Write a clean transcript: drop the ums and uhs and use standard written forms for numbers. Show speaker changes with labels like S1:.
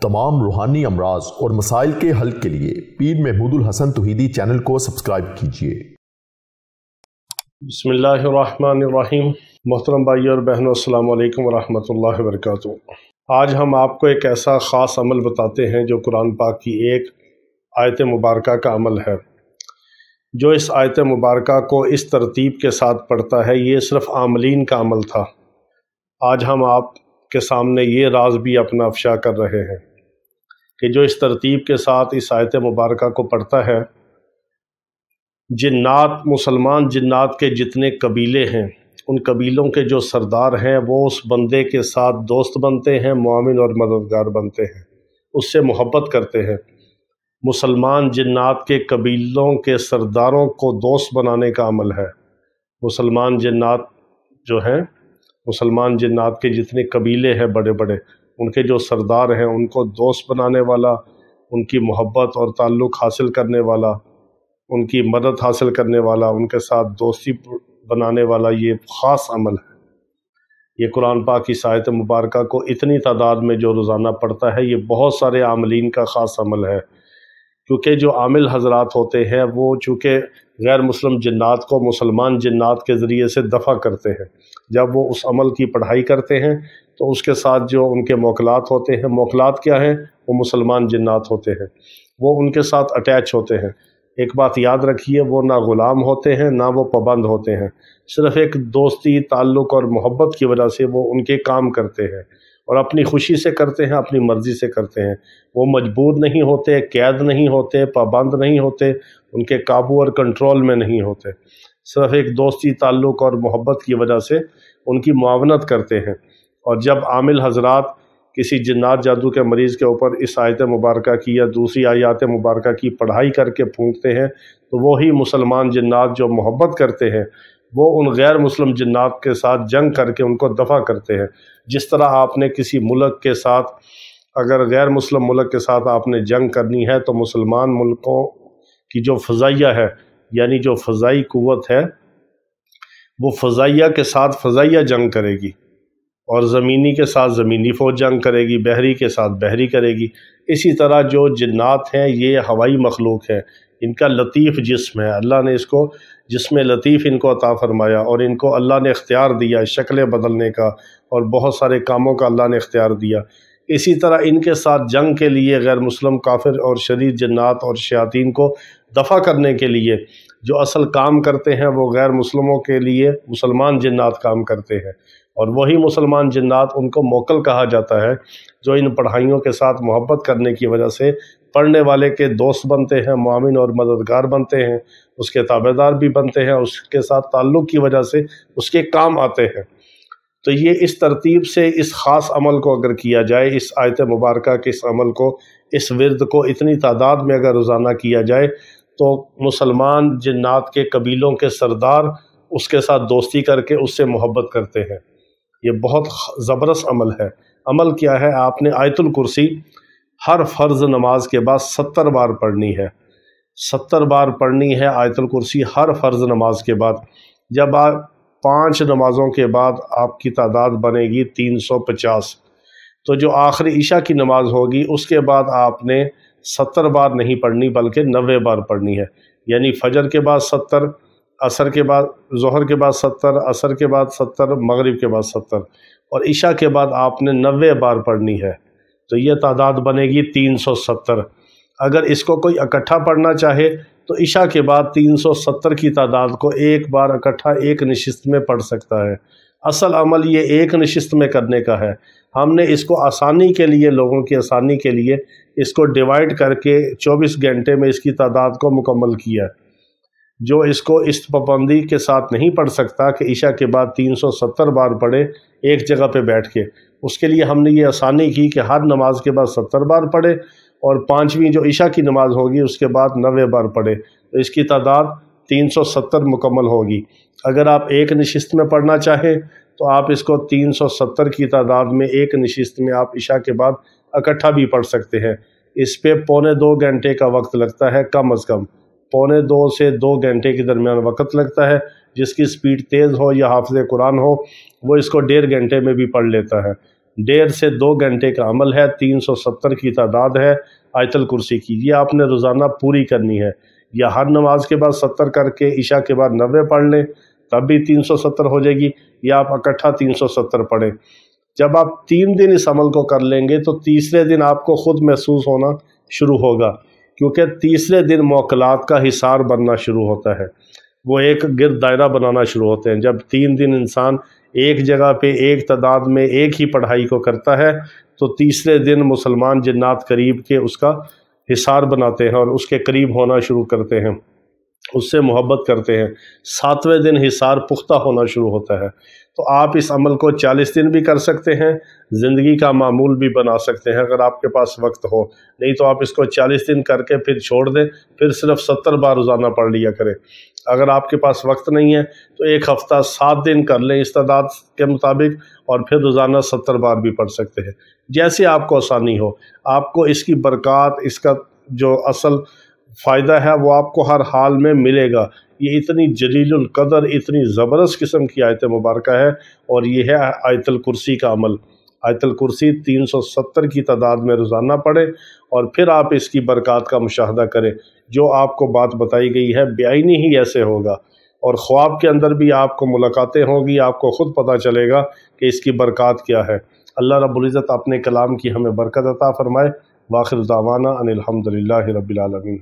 S1: तमाम रूहानी अमराज और मसाइल के हल के लिए पीर महमूद उल हसन तौहीदी चैनल को सब्सक्राइब कीजिए।
S2: बिस्मिल्लाहिर्रहमानिर्रहीम। मोहतरम भाई और बहनों, अस्सलाम वालेकुम वरहमतुल्लाहि वबरकातुहू। आज हम आपको एक ऐसा ख़ास अमल बताते हैं जो कुरान पाक की एक आयत मुबारका का अमल है। जो इस आयत मुबारका को इस तरतीब के साथ पढ़ता है, ये सिर्फ़ आमलीन का अमल था। आज हम आपके सामने ये राज भी अपना अफ़शा कर रहे हैं कि जो इस तरतीब के साथ इस आयत मुबारका को पढ़ता है, जिन्नात, मुसलमान जिन्नात के जितने कबीले हैं, उन कबीलों के जो सरदार हैं वो उस बंदे के साथ दोस्त बनते हैं, मुआमिन और मददगार बनते हैं, उससे मोहब्बत करते हैं। मुसलमान जिन्नात के कबीलों के सरदारों को दोस्त बनाने का अमल है। मुसलमान जिन्नात जो हैं, मुसलमान जिन्नात के जितने कबीले हैं बड़े बड़े, उनके जो सरदार हैं उनको दोस्त बनाने वाला, उनकी मोहब्बत और ताल्लुक़ हासिल करने वाला, उनकी मदद हासिल करने वाला, उनके साथ दोस्ती बनाने वाला ये ख़ास अमल है। ये कुरान पाक की आयत मुबारका को इतनी तादाद में जो रोज़ाना पढ़ता है, ये बहुत सारे आमलीन का ख़ास अमल है। क्योंकि जो आमिल हजरात होते हैं वो चूँकि गैर मुस्लिम जिन्नात को मुसलमान जिन्नात के ज़रिए से दफ़ा करते हैं। जब वो उस अमल की पढ़ाई करते हैं तो उसके साथ जो उनके मौकलात होते हैं, मौकलात क्या हैं? वो मुसलमान जिन्नात होते हैं, वो उनके साथ अटैच होते हैं। एक बात याद रखिए, वो ना ग़ुलाम होते हैं ना वो पाबंद होते हैं, सिर्फ़ एक दोस्ती, ताल्लुक़ और मोहब्बत की वजह से वो उनके काम करते हैं और अपनी खुशी से करते हैं, अपनी मर्ज़ी से करते हैं। वो मजबूर नहीं होते, कैद नहीं होते, पाबंद नहीं होते, उनके काबू और कंट्रोल में नहीं होते, सिर्फ़ एक दोस्ती, ताल्लुक़ और मोहब्बत की वजह से उनकी मुआवनत करते हैं। और जब आमिल हजरात किसी जिन्नात जादू के मरीज़ के ऊपर इस आयत मुबारका की या दूसरी आयत मुबारका की पढ़ाई करके फूंकते हैं, तो वही मुसलमान जिन्नात जो मोहब्बत करते हैं वो उन गैर मुस्लिम जिन्नात के साथ जंग करके उनको दफ़ा करते हैं। जिस तरह आपने किसी मुल्क के साथ, अगर गैर मुस्लिम मुल्क के साथ आपने जंग करनी है तो मुसलमान मुल्कों की जो फ़ज़ाइया है, यानी जो फ़ज़ाई क़ुव्वत है, वो फ़ज़ाइया के साथ फ़ज़ाइया जंग करेगी और ज़मीनी के साथ ज़मीनी फ़ौज जंग करेगी, बहरी के साथ बहरी करेगी। इसी तरह जो जिन्नात हैं ये हवाई मखलूक है, इनका लतीफ़ जिस्म है। अल्लाह ने इसको जिस्म लतीफ़ इनको अता फ़रमाया और इनको अल्लाह ने इख्तियार दिया शक्लें बदलने का और बहुत सारे कामों का अल्लाह ने इख्तियार दिया। इसी तरह इनके साथ जंग के लिए गैर मुस्लिम काफिर और शरीर जिन्नात और शयातीन को दफ़ा करने के लिए जो असल काम करते हैं वो गैर मुस्लिमों के लिए मुसलमान जिन्नात काम करते हैं। और वही मुसलमान जिन्नात, उनको मोकल कहा जाता है, जो इन पढ़ाइयों के साथ मोहब्बत करने की वजह से पढ़ने वाले के दोस्त बनते हैं, मुआमिन और मददगार बनते हैं, उसके ताबेदार भी बनते हैं, उसके साथ ताल्लुक़ की वजह से उसके काम आते हैं। तो ये इस तरतीब से इस ख़ास अमल को अगर किया जाए, इस आयत मुबारका के इस अमल को, इस विर्द को इतनी तादाद में अगर रोज़ाना किया जाए तो मुसलमान जिन्नात के कबीलों के सरदार उसके साथ दोस्ती करके उससे मोहब्बत करते हैं। ये बहुत ज़बरदस्त अमल है। अमल क्या है? आपने आयतुल कुर्सी हर फ़र्ज़ नमाज के बाद 70 बार पढ़नी है। 70 बार पढ़नी है आयतुल कुर्सी हर फ़र्ज़ नमाज के बाद। जब आप 5 नमाज़ों के बाद आपकी तादाद बनेगी 350, तो जो आखिरी ईशा की नमाज़ होगी उसके बाद आपने 70 बार नहीं पढ़नी बल्कि 90 बार पढ़नी है। यानी फ़जर के बाद 70, असर के बाद, ज़ोहर के बाद 70, असर के बाद 70, मगरिब के बाद 70 और ईशा के बाद आपने 90 बार पढ़नी है। तो ये तादाद बनेगी 370। अगर इसको कोई इकट्ठा पढ़ना चाहे तो ईशा के बाद 370 की तादाद को एक बार इकट्ठा एक नशिस्त में पढ़ सकता है। असल अमल ये एक नशिस्त में करने का है। हमने इसको आसानी के लिए, लोगों की आसानी के लिए इसको डिवाइड करके 24 घंटे में इसकी तादाद को मुकम्मल किया। जो इसको इस पाबंदी के साथ नहीं पढ़ सकता कि ईशा के बाद 370 बार पढ़े एक जगह पे बैठ के, उसके लिए हमने ये आसानी की कि हर नमाज के बाद 70 बार पढ़े और 5वीं जो ईशा की नमाज होगी उसके बाद 90 बार पढ़े, तो इसकी तादाद 370 मुकम्मल होगी। अगर आप एक नशिस्त में पढ़ना चाहें तो आप इसको 370 की तादाद में एक नशिस्त में आप ईशा के बाद इकट्ठा भी पढ़ सकते हैं। इस पे 1.25 घंटे का वक्त लगता है, कम अज़ कम 1.25 से 2 घंटे के दरमियान वक्त लगता है। जिसकी स्पीड तेज़ हो या हाफ़िज़ कुरान हो वो इसको 1.5 घंटे में भी पढ़ लेता है। 1.5 سے 2 گھنٹے کا عمل ہے، 370 کی تعداد ہے آیت الکرسی کی، یہ آپ نے روزانہ پوری کرنی ہے۔ یا ہر نماز کے بعد 70 کر کے عشاء کے بعد 90 پڑھ لیں، تب بھی 370 ہو جائے گی، یا آپ اکٹھا 370 پڑھیں۔ جب آپ 3 دن اس عمل کو کر لیں گے تو تیسرے دن آپ کو خود محسوس ہونا شروع ہوگا، کیونکہ تیسرے دن موکلات کا حصار بننا شروع ہوتا ہے، وہ ایک گرد دائرہ بنانا شروع ہوتے ہیں۔ جب 3 دن انسان ایک جگہ پہ ایک تعداد میں ایک ہی پڑھائی کو کرتا ہے تو تیسرے دن مسلمان جنات قریب کے اس کا حصار بناتے ہیں اور اس کے قریب ہونا شروع کرتے ہیں، اس سے محبت کرتے ہیں۔ 7ویں دن حصار پختہ ہونا شروع ہوتا ہے۔ تو آپ اس عمل کو 40 دن بھی کر سکتے ہیں، زندگی کا معمول بھی بنا سکتے ہیں اگر آپ کے پاس وقت ہو، نہیں تو آپ اس کو 40 دن کر کے پھر چھوڑ دیں، پھر صرف 70 بار روزانہ پڑھ لیا کریں۔ اگر آپ کے پاس وقت نہیں ہے تو ایک ہفتہ 7 دن کر لیں اس تعداد کے مطابق، اور پھر روزانہ 70 بار بھی پڑھ سکتے ہیں، جیسے آپ کو آسانی ہو۔ آپ کو اس کی برکات، اس کا جو اصل فائدہ ہے وہ آپ کو ہر حال میں ملے گا۔ یہ اتنی جلیل القدر، اتنی زبردست قسم کی آیت مبارکہ ہے، اور یہ ہے آیت الکرسی کا عمل۔ آیت الکرسی 370 کی تعداد میں روزانہ پڑھیں، اور پھر آپ اس کی برکات کا مشاہدہ کریں۔ جو آپ کو بات بتائی گئی ہے بعینی ہی ایسے ہوگا، اور خواب کے اندر بھی آپ کو ملاقاتیں ہوں گی، آپ کو خود پتہ چلے گا کہ اس کی برکات کیا ہے۔ اللہ رب العزت اپنے کلام کی ہمیں برکت عطا فرمائے۔ واخر دعوانا ان الحمد للہ رب العالمین۔